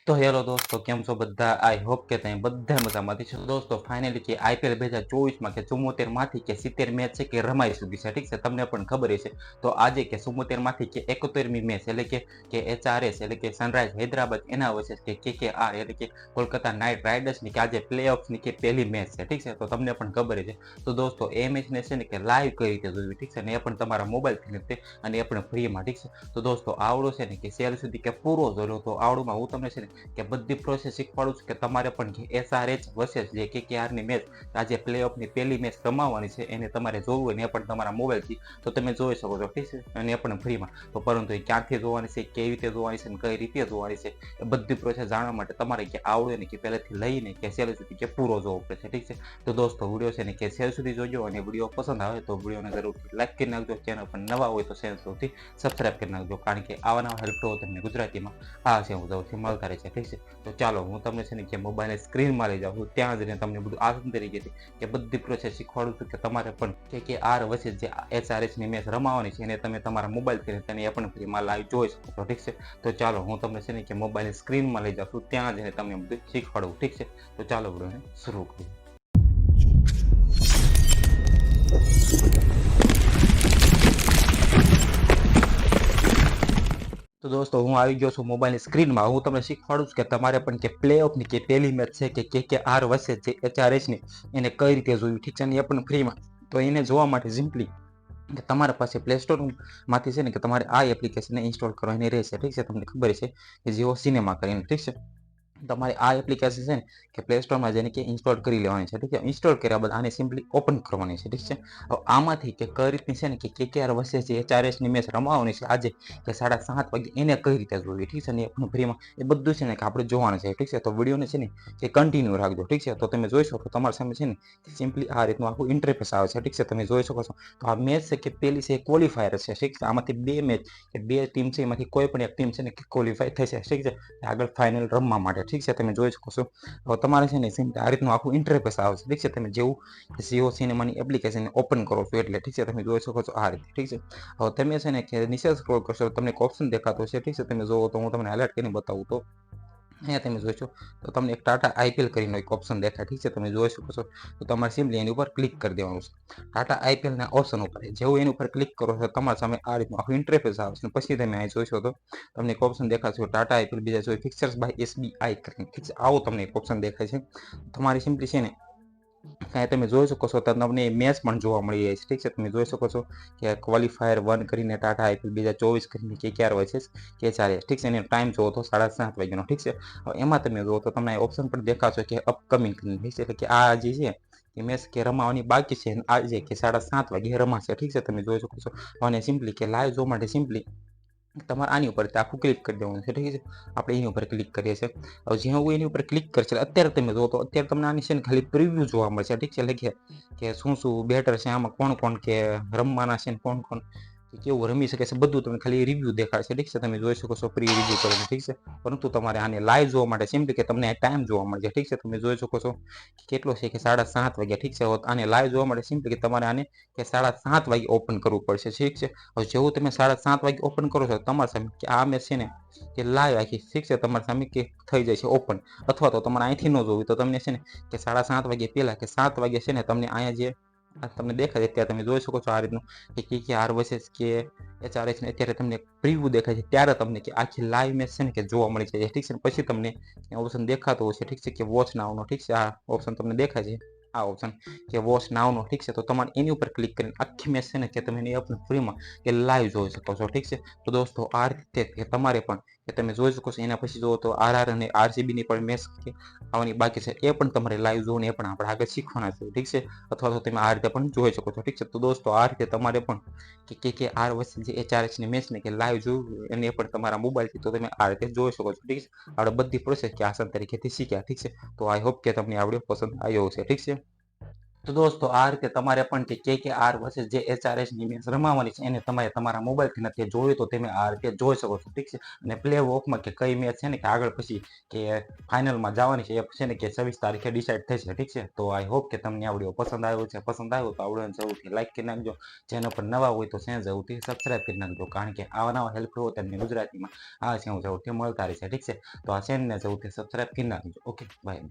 તો હેલો દોસ્તો, કેમ છો બધા? આઈ હોપ કે તમે બધા મજામાંથી છો. દોસ્તો ફાઇનલી કે આઈપીએલ 2024માં કે 74 માંથી કે 70 મેચ છે કે રમાઈ ચૂકી છે. ઠીક છે, તમને પણ ખબર હશે. તો આજે કે 74 માંથી કે 71મી મેચ એટલે કે એચઆરએસ એટલે કે સનરાઈઝ હૈદરાબાદ એના વચ્ચે કે કેકેઆર એટલે કે કોલકાતા નાઇટ રાઇડર્સની કે આજે પ્લેઓફ્સની કે પહેલી મેચ છે. ઠીક છે, તો તમને પણ ખબર છે. તો દોસ્તો એ મેચને છે ને કે લાઈવ કઈ રીતે જોવી, ઠીક છે, ને એ પણ તમારા મોબાઈલથી રીતે અને એ પણ ફ્રીમાં. ઠીક છે, તો દોસ્તો આવડો છે ને કે શેર સુધી કે પૂરો જોયો. તો આવડોમાં હું તમને છે ને કે બધી પ્રોસેસ શીખવાડું છું કે તમારે પણ એસઆરએચ વર્સેસ જે કેકેઆરની મેચ આજે પ્લેઓફની પહેલી મેચ રમાવાની છે એને તમારે જોવું હોય ને એ પણ તમારા મોબાઈલથી તો તમે જોઈ શકો છો. ઠીક છે, અને એ પણ ફ્રીમાં. તો પરંતુ એ ક્યાંથી જોવાની છે, કેવી રીતે જોવાની છે, કઈ રીતે જોવાની છે, એ બધી પ્રોસેસ જાણવા માટે તમારે કે આવડે ને કે પહેલેથી લઈને કે છેલ્લે સુધી કે પૂરો જોવો પડશે. ઠીક છે, તો દોસ્તો વિડીયો છે ને કે છેલ્લે સુધી જોજો અને વિડીયો પસંદ આવે તો વિડીયોને જરૂરથી લાઈક કરી નાખજો. ચેનલ પર નવા હોય તો ચેનલ સૌથી સબસ્ક્રાઈબ કરી નાખજો, કારણ કે આવા નવા હેલ્પ તમને ગુજરાતીમાં આ છે હું સૌથી મળતા રહે છે. ઠીક છે, તો ચાલો હું તમને છે ને કે મોબાઈલની સ્ક્રીનમાં લઈ જાઉં છું, ત્યાં જઈને તમને બધું આસાન તરીકેથી કે બધી પ્રોસેસ શીખવાડું છું કે તમારે પણ કે આર વચ્ચે જે એચઆરએસની મેચ રમાવાની છે એને તમે તમારા મોબાઈલથી તેને એ પણ ફ્રીમાં લાઈવ જોઈ શકો છો. ઠીક છે, તો ચાલો હું તમને છે ને કે મોબાઈલની સ્ક્રીનમાં લઈ જાઉં છું, ત્યાં જઈને તમને બધું શીખવાડું. ઠીક છે, તો ચાલો વિડીયોને શરૂ કરીએ. તો દોસ્તો હું આવી ગયો છું મોબાઈલની સ્ક્રીનમાં. હું તમને શીખવાડું છું કે તમારે પણ કે પ્લે ઓફની કે પહેલી મેચ છે કે આર વચ્ચે જે એચઆરએસની એને કઈ રીતે જોવી. ઠીક છે, ને એ પણ ફ્રીમાં. તો એને જોવા માટે સિમ્પલી કે તમારા પાસે પ્લે સ્ટોરમાંથી છે ને કે તમારે આ એપ્લિકેશનને ઇન્સ્ટોલ કરવાની રહેશે. ઠીક છે, તમને ખબર છે કે જીઓ સિનેમા કરીને. ઠીક છે, તમારે આ એપ્લિકેશન છે ને કે પ્લે સ્ટોરમાં જઈને કે ઇન્સ્ટોલ કરી લેવાની છે. ઠીક છે, ઇન્સ્ટોલ કર્યા બાદ આને સિમ્પલી ઓપન કરવાની છે. ઠીક છે, હવે આમાંથી કે કઈ રીતની છે ને કે કેકેઆર વચ્ચે જે એચઆરએસની મેચ રમાવાની છે આજે કે 7:30 વાગે એને કઈ રીતે જોવી. ઠીક છે, ને એ પણ ફ્રીમાં એ બધું છે ને કે આપણે જોવાનું છે. ઠીક છે, તો વિડીયોને છે ને કે કન્ટિન્યુ રાખજો. ઠીક છે, તો તમે જોઈ શકો તમારા સામે છે ને સિમ્પલી આ રીતનું આખું ઇન્ટરફેસ આવે છે. ઠીક છે, તમે જોઈ શકો છો. તો આ મેચ છે કે પેલી છે ક્વોલિફાયર છે. ઠીક છે, આમાંથી બે મેચ કે બે ટીમ છે એમાંથી કોઈ પણ એક ટીમ છે ને કે ક્વોલિફાય થશે. ઠીક છે, આગળ ફાઇનલ રમવા માટે. ઠીક છે, તમે જોઈ શકો છો. હવે તમારે છે ને સિમ્પલી આ રીતનું આખું ઇન્ટરફેસ આવે છે. ઠીક છે, તમે જેવું જીઓ સિનેમાની એપ્લિકેશન ઓપન કરો છો એટલે. ઠીક છે, તમે જોઈ શકો છો આ રીતે. ઠીક છે, હવે તમે છે ને કે નીચે સ્ક્રોલ કરશો તમને એક ઓપ્શન દેખાતો છે. ઠીક છે, તમે જોવો તો હું તમને હાઇલાઇટ કરીને બતાવું તો અહીંયા તમે જોઈશો તો તમને એક ટાટા આઈપીએલ કરીને એક ઓપ્શન દેખાય. ઠીક છે, તમે જોઈ શકો છો. તો તમારે સિમ્પલી એની ઉપર ક્લિક કરી દેવાનું છે ટાટા આઈપીએલના ઓપ્શન ઉપર. જેવું એની ઉપર ક્લિક કરો છો તમારા સામે આ રીતનું આખું ઇન્ટરફેસ આવે છે. પછી તમે અહીં જોઈશો તો તમને એક ઓપ્શન દેખાશે ટાટા આઈપીએલ બીજા જોઈ ફિક્સર્સ બાય એસબીઆઈ કરીને. ઠીક છે, આવો તમને એક ઓપ્શન દેખાય છે. તમારી સિમ્પલી છે ને કાંઈ તમે જોઈ શકો છો તો તમને મેચ પણ જોવા મળી જાય છે. ઠીક છે, તમે જોઈ શકો છો કે ક્વોલિફાયર 1 કરીને ટાટા આઈપીએલ 2024 કરીને કેકેઆર વચ્ચે કે ચાલે. ઠીક છે, એનો ટાઈમ જોવો તો 7:30 વાગ્યાનો. ઠીક છે, હવે એમાં તમે જુઓ તો તમને ઓપ્શન પણ દેખાશે કે અપકમિંગ કરીને. ઠીક છે, એટલે કે આ જે છે એ મેચ કે રમાવાની બાકી છે આજે કે 7:30 વાગે રમાશે. ઠીક છે, તમે જોઈ શકો છો. અને સિમ્પલી કે લાઈવ જોવા માટે સિમ્પલી તમારે આની ઉપર આખું ક્લિક કરી દેવાનું છે. ઠીક છે, આપણે એની ઉપર ક્લિક કરીએ છીએ. હવે જ્યાં હું એની ઉપર ક્લિક કરશે અત્યારે તમે જુઓ તો અત્યારે તમને આની છે ને ખાલી પ્રિવ્યૂ જોવા મળશે. ઠીક છે, એટલે કે શું શું બેટર છે આમાં, કોણ કોણ કે રમવાના છે ને કોણ કોણ કેવું રમી શકે છે બધું તમને ખાલી રિવ્યૂ દેખાડશે. ઠીક છે, તમે જોઈ શકો છો પ્રી રિવ્યૂ કરીને. ઠીક છે, પરંતુ તમારે આને લાઈવ જોવા માટે સિમ્પલી કે તમને ટાઈમ જોવા મળશે. ઠીક છે, તમે જોઈ શકો છો કેટલો છે કે 7:30 વાગ્યા. ઠીક છે, આને લાઈવ જોવા માટે સિમ્પલી કે તમારે આને કે 7:30 વાગે ઓપન કરવું પડશે. ઠીક છે, હવે જેવું તમે 7:30 વાગે ઓપન કરો છો તમારા સામે કે આ મેચ છે ને કે લાઈવ આખી. ઠીક છે, તમારા સામે કે થઈ જાય છે ઓપન. અથવા તો તમારે અહીંથી ન જોવું તો તમને છે ને કે 7:30 વાગે પહેલા કે 7 વાગે છે ને તમને અહીંયા જે તમને દેખાય અત્યારે તમે જોઈ શકો છો આ રીતનું કે આર વર્સેસ કે એચઆરએસ ને અત્યારે તમને પ્રિવ્યુ દેખાય છે ત્યારે તમને કે આખી લાઈવ મેચ છે ને કે જોવા મળી જાય. ઠીક છે, પછી તમને ઓપ્શન દેખાતો હોય છે. ઠીક છે, કે વોચ નાવનો. ઠીક છે, આ ઓપ્શન તમને દેખાય છે આ ઓપ્શન કે વોચ નાવનો. ઠીક છે, તો તમારે એની ઉપર ક્લિક કરીને આખી મેચ છે ને કે તમે એની ફ્રીમાં કે લાઈવ જોઈ શકો છો. ઠીક છે, તો દોસ્તો આ રીતે કે તમારે પણ કે તમે જોઈ શકો છો. એના પછી જુઓ તો આરઆર અને આરસીબીની પણ મેચ આવવાની બાકી છે એ પણ તમારે લાઈવ જોઈને એ પણ આપણે આગળ શીખવાના છે. ઠીક છે, અથવા તો તમે આ રીતે પણ જોઈ શકો છો. ઠીક છે, તો દોસ્તો આ રીતે તમારે પણ કે આર વચ્ચે જે એચઆરએસની મેચ ને કે લાઈવ જોવું એને પણ તમારા મોબાઈલથી તો તમે આ રીતે જોઈ શકો છો. ઠીક છે, આપણે બધી પ્રોસેસ કે આસાન તરીકેથી શીખ્યા. ઠીક છે, તો આઈ હોપ કે તમને આ વિડીયો પસંદ આવ્યો હશે. ઠીક છે. તો દોસ્તો આ રીતે તમારે પણ કે આર વર્સેસ જે એચઆરએસ ની મેચ રમાવાની છે એને તમારે તમારા મોબાઈલથી નથી જોયું તો તમે આ રીતે જોઈ શકો છો, ઠીક છે. અને પ્લે ઓફમાં કે કઈ મેચ છે ને કે આગળ પછી કે ફાઇનલમાં જવાની છે એ છે ને કે 26 તારીખે ડિસાઇડ થશે, ઠીક છે. તો આઈ હોપ કે તમને આ વિડીયો પસંદ આવ્યો છે. પસંદ આવ્યો તો આ વિડીયોને જરૂરથી લાઈક કરી નાખજો. ચેનલ પર નવા હોય તો ચેનલ જરૂરથી સબસ્ક્રાઇબ કરી નાખજો, કારણ કે આવા નવા હેલ્પફુલ હોય તમને ગુજરાતીમાં આ ચેનલ જરૂરથી મળતા રહેશે, ઠીક છે. તો આ ચેનલને જરૂરથી સબસ્ક્રાઇબ કરી નાખજો. Okay, by.